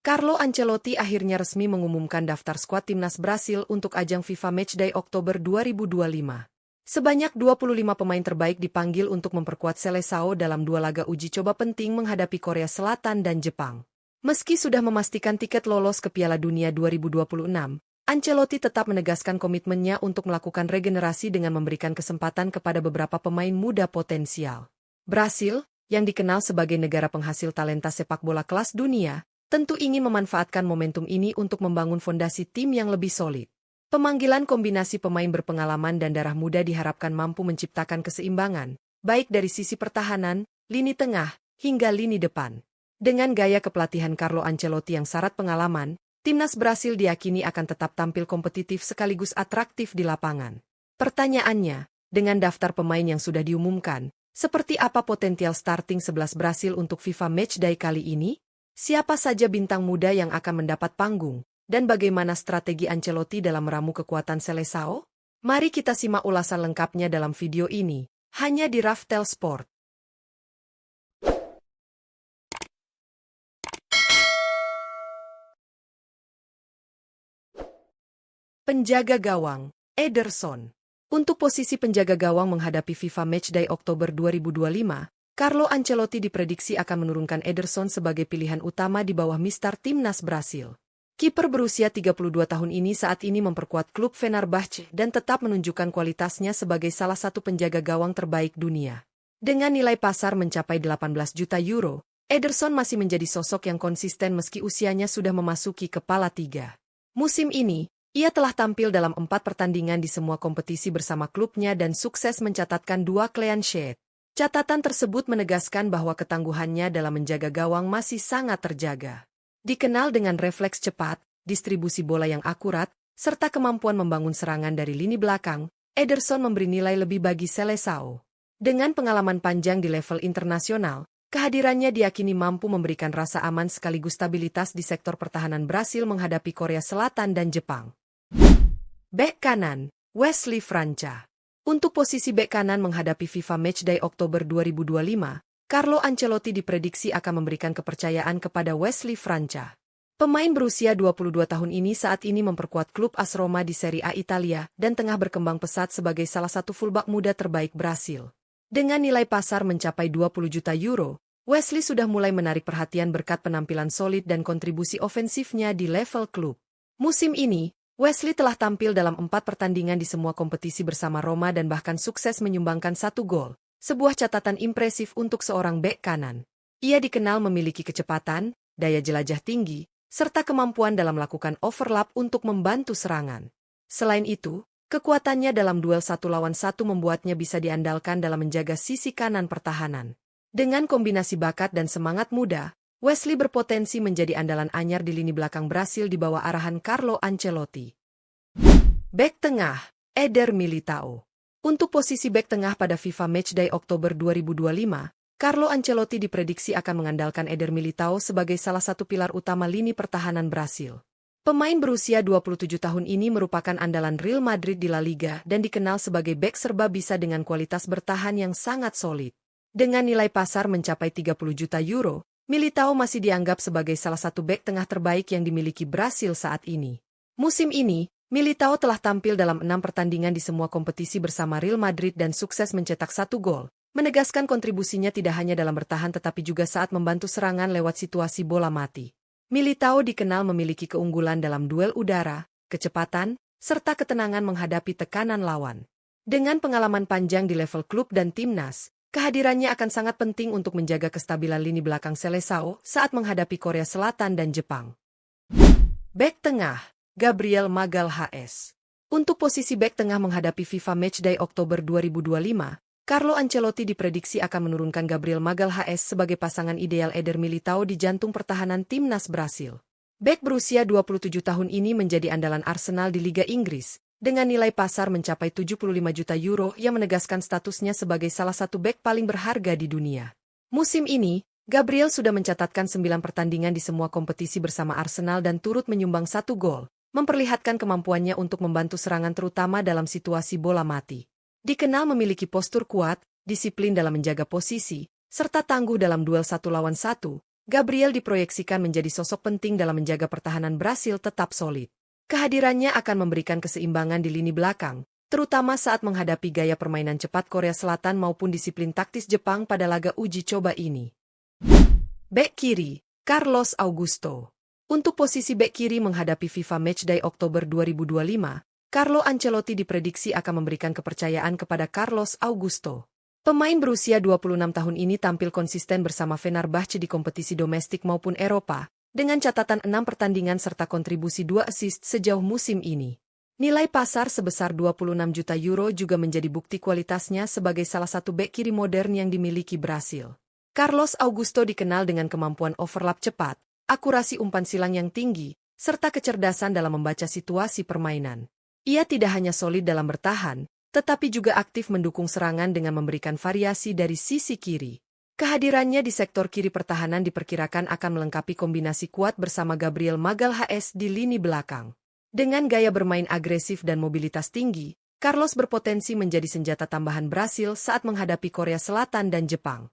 Carlo Ancelotti akhirnya resmi mengumumkan daftar skuad timnas Brasil untuk ajang FIFA Matchday Oktober 2025. Sebanyak 25 pemain terbaik dipanggil untuk memperkuat Seleção dalam dua laga uji coba penting menghadapi Korea Selatan dan Jepang. Meski sudah memastikan tiket lolos ke Piala Dunia 2026, Ancelotti tetap menegaskan komitmennya untuk melakukan regenerasi dengan memberikan kesempatan kepada beberapa pemain muda potensial. Brasil, yang dikenal sebagai negara penghasil talenta sepak bola kelas dunia, tentu ingin memanfaatkan momentum ini untuk membangun fondasi tim yang lebih solid. Pemanggilan kombinasi pemain berpengalaman dan darah muda diharapkan mampu menciptakan keseimbangan, baik dari sisi pertahanan, lini tengah, hingga lini depan. Dengan gaya kepelatihan Carlo Ancelotti yang syarat pengalaman, timnas Brasil diyakini akan tetap tampil kompetitif sekaligus atraktif di lapangan. Pertanyaannya, dengan daftar pemain yang sudah diumumkan, seperti apa potensial starting 11 Brasil untuk FIFA Matchday kali ini? Siapa saja bintang muda yang akan mendapat panggung, dan bagaimana strategi Ancelotti dalam meramu kekuatan Seleção? Mari kita simak ulasan lengkapnya dalam video ini, hanya di Raftel Sport. Penjaga gawang, Ederson. Untuk posisi penjaga gawang menghadapi FIFA Matchday Oktober 2025, Carlo Ancelotti diprediksi akan menurunkan Ederson sebagai pilihan utama di bawah Mister Timnas Brasil. Kiper berusia 32 tahun ini saat ini memperkuat klub Fenerbahce dan tetap menunjukkan kualitasnya sebagai salah satu penjaga gawang terbaik dunia. Dengan nilai pasar mencapai 18 juta euro, Ederson masih menjadi sosok yang konsisten meski usianya sudah memasuki kepala tiga. Musim ini, ia telah tampil dalam 4 pertandingan di semua kompetisi bersama klubnya dan sukses mencatatkan 2 clean sheet. Catatan tersebut menegaskan bahwa ketangguhannya dalam menjaga gawang masih sangat terjaga. Dikenal dengan refleks cepat, distribusi bola yang akurat, serta kemampuan membangun serangan dari lini belakang, Ederson memberi nilai lebih bagi Seleção. Dengan pengalaman panjang di level internasional, kehadirannya diyakini mampu memberikan rasa aman sekaligus stabilitas di sektor pertahanan Brasil menghadapi Korea Selatan dan Jepang. Bek kanan, Wesley França. Untuk posisi bek kanan menghadapi FIFA Matchday Oktober 2025, Carlo Ancelotti diprediksi akan memberikan kepercayaan kepada Wesley França. Pemain berusia 22 tahun ini saat ini memperkuat klub AS Roma di Serie A Italia dan tengah berkembang pesat sebagai salah satu fullback muda terbaik Brasil. Dengan nilai pasar mencapai 20 juta euro, Wesley sudah mulai menarik perhatian berkat penampilan solid dan kontribusi ofensifnya di level klub. Musim ini, Wesley telah tampil dalam 4 pertandingan di semua kompetisi bersama Roma dan bahkan sukses menyumbangkan 1 gol, sebuah catatan impresif untuk seorang bek kanan. Ia dikenal memiliki kecepatan, daya jelajah tinggi, serta kemampuan dalam melakukan overlap untuk membantu serangan. Selain itu, kekuatannya dalam duel 1 lawan 1 membuatnya bisa diandalkan dalam menjaga sisi kanan pertahanan. Dengan kombinasi bakat dan semangat muda, Wesley berpotensi menjadi andalan anyar di lini belakang Brasil di bawah arahan Carlo Ancelotti. Bek tengah, Eder Militão. Untuk posisi bek tengah pada FIFA Matchday Oktober 2025, Carlo Ancelotti diprediksi akan mengandalkan Eder Militão sebagai salah satu pilar utama lini pertahanan Brasil. Pemain berusia 27 tahun ini merupakan andalan Real Madrid di La Liga dan dikenal sebagai bek serba bisa dengan kualitas bertahan yang sangat solid. Dengan nilai pasar mencapai 30 juta euro, Militão masih dianggap sebagai salah satu bek tengah terbaik yang dimiliki Brasil saat ini. Musim ini, Militão telah tampil dalam 6 pertandingan di semua kompetisi bersama Real Madrid dan sukses mencetak 1 gol, menegaskan kontribusinya tidak hanya dalam bertahan tetapi juga saat membantu serangan lewat situasi bola mati. Militão dikenal memiliki keunggulan dalam duel udara, kecepatan, serta ketenangan menghadapi tekanan lawan. Dengan pengalaman panjang di level klub dan timnas, kehadirannya akan sangat penting untuk menjaga kestabilan lini belakang Seleção saat menghadapi Korea Selatan dan Jepang. Bek tengah, Gabriel Magalhaes. Untuk posisi bek tengah menghadapi FIFA Matchday Oktober 2025, Carlo Ancelotti diprediksi akan menurunkan Gabriel Magalhaes sebagai pasangan ideal Eder Militão di jantung pertahanan timnas Brasil. Bek berusia 27 tahun ini menjadi andalan Arsenal di Liga Inggris, dengan nilai pasar mencapai 75 juta euro yang menegaskan statusnya sebagai salah satu bek paling berharga di dunia. Musim ini, Gabriel sudah mencatatkan 9 pertandingan di semua kompetisi bersama Arsenal dan turut menyumbang 1 gol, memperlihatkan kemampuannya untuk membantu serangan terutama dalam situasi bola mati. Dikenal memiliki postur kuat, disiplin dalam menjaga posisi, serta tangguh dalam duel 1 lawan 1, Gabriel diproyeksikan menjadi sosok penting dalam menjaga pertahanan Brasil tetap solid. Kehadirannya akan memberikan keseimbangan di lini belakang, terutama saat menghadapi gaya permainan cepat Korea Selatan maupun disiplin taktis Jepang pada laga uji coba ini. Bek kiri, Carlos Augusto. Untuk posisi bek kiri menghadapi FIFA Matchday Oktober 2025, Carlo Ancelotti diprediksi akan memberikan kepercayaan kepada Carlos Augusto. Pemain berusia 26 tahun ini tampil konsisten bersama Fenerbahce di kompetisi domestik maupun Eropa, dengan catatan 6 pertandingan serta kontribusi 2 assist sejauh musim ini. Nilai pasar sebesar 26 juta euro juga menjadi bukti kualitasnya sebagai salah satu bek kiri modern yang dimiliki Brasil. Carlos Augusto dikenal dengan kemampuan overlap cepat, akurasi umpan silang yang tinggi, serta kecerdasan dalam membaca situasi permainan. Ia tidak hanya solid dalam bertahan, tetapi juga aktif mendukung serangan dengan memberikan variasi dari sisi kiri. Kehadirannya di sektor kiri pertahanan diperkirakan akan melengkapi kombinasi kuat bersama Gabriel Magalhaes di lini belakang. Dengan gaya bermain agresif dan mobilitas tinggi, Carlos berpotensi menjadi senjata tambahan Brasil saat menghadapi Korea Selatan dan Jepang.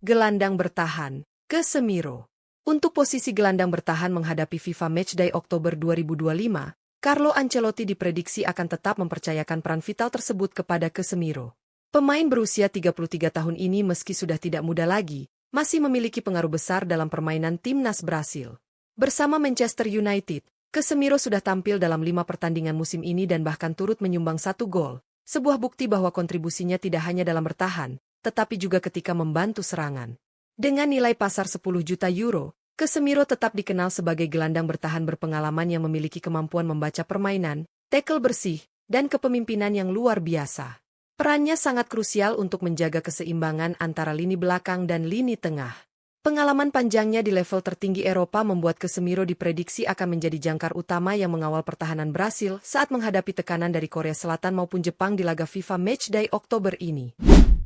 Gelandang bertahan, Casemiro. Untuk posisi gelandang bertahan menghadapi FIFA Matchday Oktober 2025, Carlo Ancelotti diprediksi akan tetap mempercayakan peran vital tersebut kepada Casemiro. Pemain berusia 33 tahun ini meski sudah tidak muda lagi, masih memiliki pengaruh besar dalam permainan timnas Brasil. Bersama Manchester United, Casemiro sudah tampil dalam 5 pertandingan musim ini dan bahkan turut menyumbang 1 gol, sebuah bukti bahwa kontribusinya tidak hanya dalam bertahan, tetapi juga ketika membantu serangan. Dengan nilai pasar 10 juta euro, Casemiro tetap dikenal sebagai gelandang bertahan berpengalaman yang memiliki kemampuan membaca permainan, tackle bersih, dan kepemimpinan yang luar biasa. Perannya sangat krusial untuk menjaga keseimbangan antara lini belakang dan lini tengah. Pengalaman panjangnya di level tertinggi Eropa membuat Casemiro diprediksi akan menjadi jangkar utama yang mengawal pertahanan Brasil saat menghadapi tekanan dari Korea Selatan maupun Jepang di laga FIFA Matchday Oktober ini.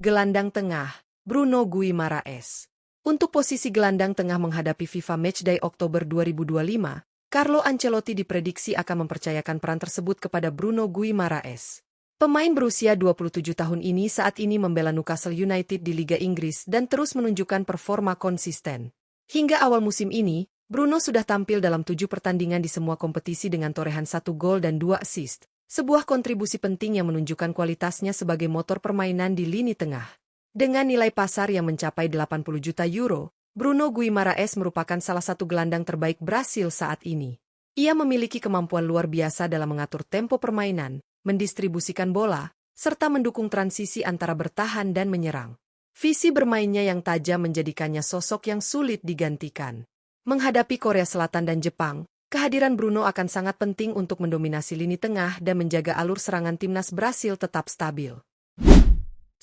Gelandang tengah, Bruno Guimaraes. Untuk posisi gelandang tengah menghadapi FIFA Matchday Oktober 2025, Carlo Ancelotti diprediksi akan mempercayakan peran tersebut kepada Bruno Guimaraes. Pemain berusia 27 tahun ini saat ini membela Newcastle United di Liga Inggris dan terus menunjukkan performa konsisten. Hingga awal musim ini, Bruno sudah tampil dalam 7 pertandingan di semua kompetisi dengan torehan 1 gol dan 2 assist. Sebuah kontribusi penting yang menunjukkan kualitasnya sebagai motor permainan di lini tengah. Dengan nilai pasar yang mencapai 80 juta euro, Bruno Guimaraes merupakan salah satu gelandang terbaik Brasil saat ini. Ia memiliki kemampuan luar biasa dalam mengatur tempo permainan, mendistribusikan bola, serta mendukung transisi antara bertahan dan menyerang. Visi bermainnya yang tajam menjadikannya sosok yang sulit digantikan. Menghadapi Korea Selatan dan Jepang, kehadiran Bruno akan sangat penting untuk mendominasi lini tengah dan menjaga alur serangan timnas Brasil tetap stabil.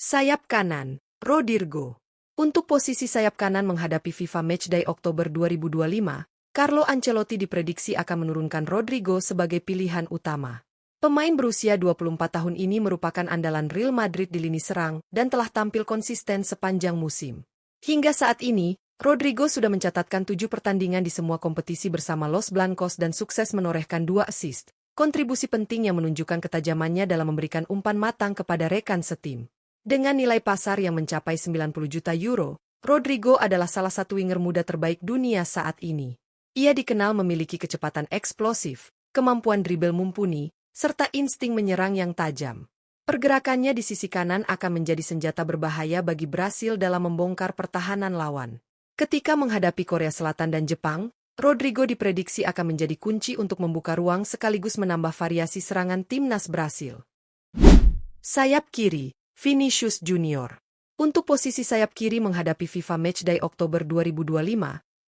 Sayap kanan, Rodrigo. Untuk posisi sayap kanan menghadapi FIFA Matchday Oktober 2025, Carlo Ancelotti diprediksi akan menurunkan Rodrigo sebagai pilihan utama. Pemain berusia 24 tahun ini merupakan andalan Real Madrid di lini serang dan telah tampil konsisten sepanjang musim. Hingga saat ini, Rodrigo sudah mencatatkan 7 pertandingan di semua kompetisi bersama Los Blancos dan sukses menorehkan 2 assist, kontribusi penting yang menunjukkan ketajamannya dalam memberikan umpan matang kepada rekan setim. Dengan nilai pasar yang mencapai 90 juta euro, Rodrigo adalah salah satu winger muda terbaik dunia saat ini. Ia dikenal memiliki kecepatan eksplosif, kemampuan dribble mumpuni, serta insting menyerang yang tajam. Pergerakannya di sisi kanan akan menjadi senjata berbahaya bagi Brasil dalam membongkar pertahanan lawan. Ketika menghadapi Korea Selatan dan Jepang, Rodrigo diprediksi akan menjadi kunci untuk membuka ruang sekaligus menambah variasi serangan timnas Brasil. Sayap kiri, Vinicius Junior. Untuk posisi sayap kiri menghadapi FIFA Matchday Oktober 2025,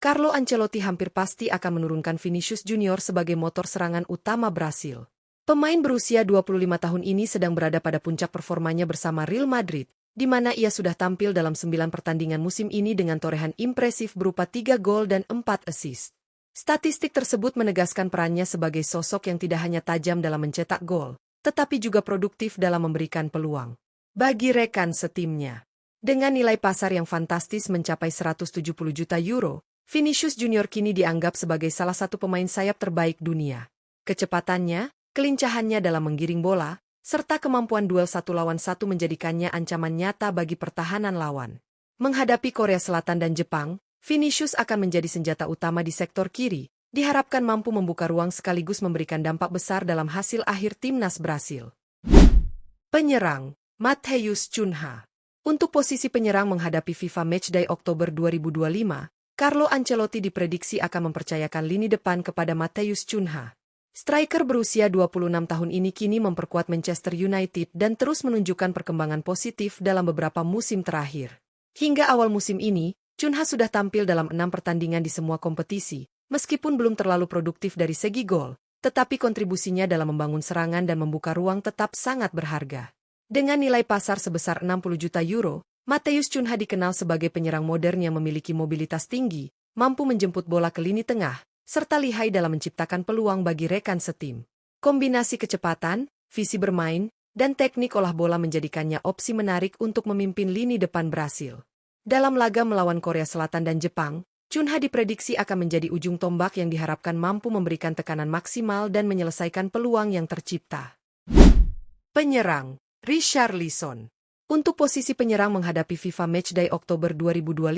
Carlo Ancelotti hampir pasti akan menurunkan Vinicius Junior sebagai motor serangan utama Brasil. Pemain berusia 25 tahun ini sedang berada pada puncak performanya bersama Real Madrid, di mana ia sudah tampil dalam 9 pertandingan musim ini dengan torehan impresif berupa 3 gol dan 4 assist. Statistik tersebut menegaskan perannya sebagai sosok yang tidak hanya tajam dalam mencetak gol, tetapi juga produktif dalam memberikan peluang bagi rekan setimnya. Dengan nilai pasar yang fantastis mencapai 170 juta euro, Vinicius Junior kini dianggap sebagai salah satu pemain sayap terbaik dunia. Kecepatannya, kelincahannya dalam menggiring bola, serta kemampuan duel 1 lawan 1 menjadikannya ancaman nyata bagi pertahanan lawan. Menghadapi Korea Selatan dan Jepang, Vinicius akan menjadi senjata utama di sektor kiri, diharapkan mampu membuka ruang sekaligus memberikan dampak besar dalam hasil akhir timnas Brasil. Penyerang, Matheus Cunha. Untuk posisi penyerang menghadapi FIFA Matchday Oktober 2025, Carlo Ancelotti diprediksi akan mempercayakan lini depan kepada Matheus Cunha. Striker berusia 26 tahun ini kini memperkuat Manchester United dan terus menunjukkan perkembangan positif dalam beberapa musim terakhir. Hingga awal musim ini, Cunha sudah tampil dalam 6 pertandingan di semua kompetisi, meskipun belum terlalu produktif dari segi gol, tetapi kontribusinya dalam membangun serangan dan membuka ruang tetap sangat berharga. Dengan nilai pasar sebesar 60 juta euro, Matheus Cunha dikenal sebagai penyerang modern yang memiliki mobilitas tinggi, mampu menjemput bola ke lini tengah, serta lihai dalam menciptakan peluang bagi rekan setim. Kombinasi kecepatan, visi bermain, dan teknik olah bola menjadikannya opsi menarik untuk memimpin lini depan Brasil. Dalam laga melawan Korea Selatan dan Jepang, Cunha diprediksi akan menjadi ujung tombak yang diharapkan mampu memberikan tekanan maksimal dan menyelesaikan peluang yang tercipta. Penyerang, Richarlison. Untuk posisi penyerang menghadapi FIFA Matchday Oktober 2025,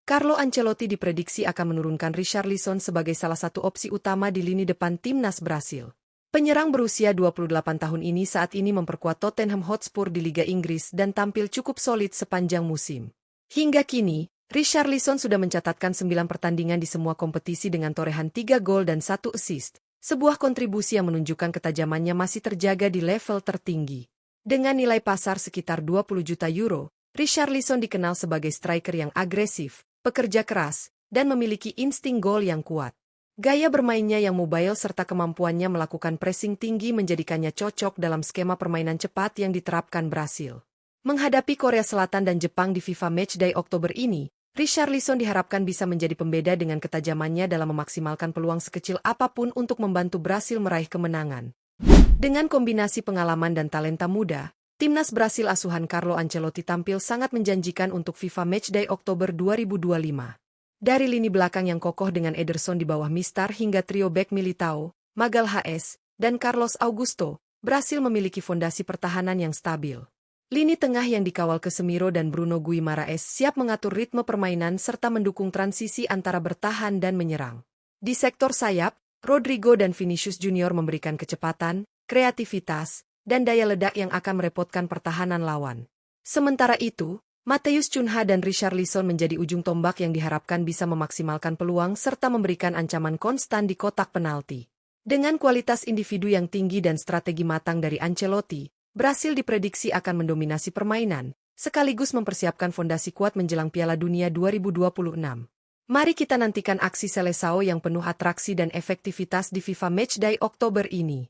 Carlo Ancelotti diprediksi akan menurunkan Richarlison sebagai salah satu opsi utama di lini depan timnas Brasil. Penyerang berusia 28 tahun ini saat ini memperkuat Tottenham Hotspur di Liga Inggris dan tampil cukup solid sepanjang musim. Hingga kini, Richarlison sudah mencatatkan 9 pertandingan di semua kompetisi dengan torehan 3 gol dan 1 assist, sebuah kontribusi yang menunjukkan ketajamannya masih terjaga di level tertinggi. Dengan nilai pasar sekitar 20 juta euro, Richarlison dikenal sebagai striker yang agresif, pekerja keras, dan memiliki insting gol yang kuat. Gaya bermainnya yang mobile serta kemampuannya melakukan pressing tinggi menjadikannya cocok dalam skema permainan cepat yang diterapkan Brasil. Menghadapi Korea Selatan dan Jepang di FIFA Matchday Oktober ini, Richarlison diharapkan bisa menjadi pembeda dengan ketajamannya dalam memaksimalkan peluang sekecil apapun untuk membantu Brasil meraih kemenangan. Dengan kombinasi pengalaman dan talenta muda, timnas Brasil asuhan Carlo Ancelotti tampil sangat menjanjikan untuk FIFA Matchday Oktober 2025. Dari lini belakang yang kokoh dengan Ederson di bawah mistar hingga trio bek Militao, Magalhaes, dan Carlos Augusto, Brasil memiliki fondasi pertahanan yang stabil. Lini tengah yang dikawal Casemiro dan Bruno Guimaraes siap mengatur ritme permainan serta mendukung transisi antara bertahan dan menyerang. Di sektor sayap, Rodrigo dan Vinicius Junior memberikan kecepatan, kreativitas, dan daya ledak yang akan merepotkan pertahanan lawan. Sementara itu, Matheus Cunha dan Richarlison menjadi ujung tombak yang diharapkan bisa memaksimalkan peluang serta memberikan ancaman konstan di kotak penalti. Dengan kualitas individu yang tinggi dan strategi matang dari Ancelotti, Brasil diprediksi akan mendominasi permainan, sekaligus mempersiapkan fondasi kuat menjelang Piala Dunia 2026. Mari kita nantikan aksi Seleção yang penuh atraksi dan efektivitas di FIFA Matchday Oktober ini.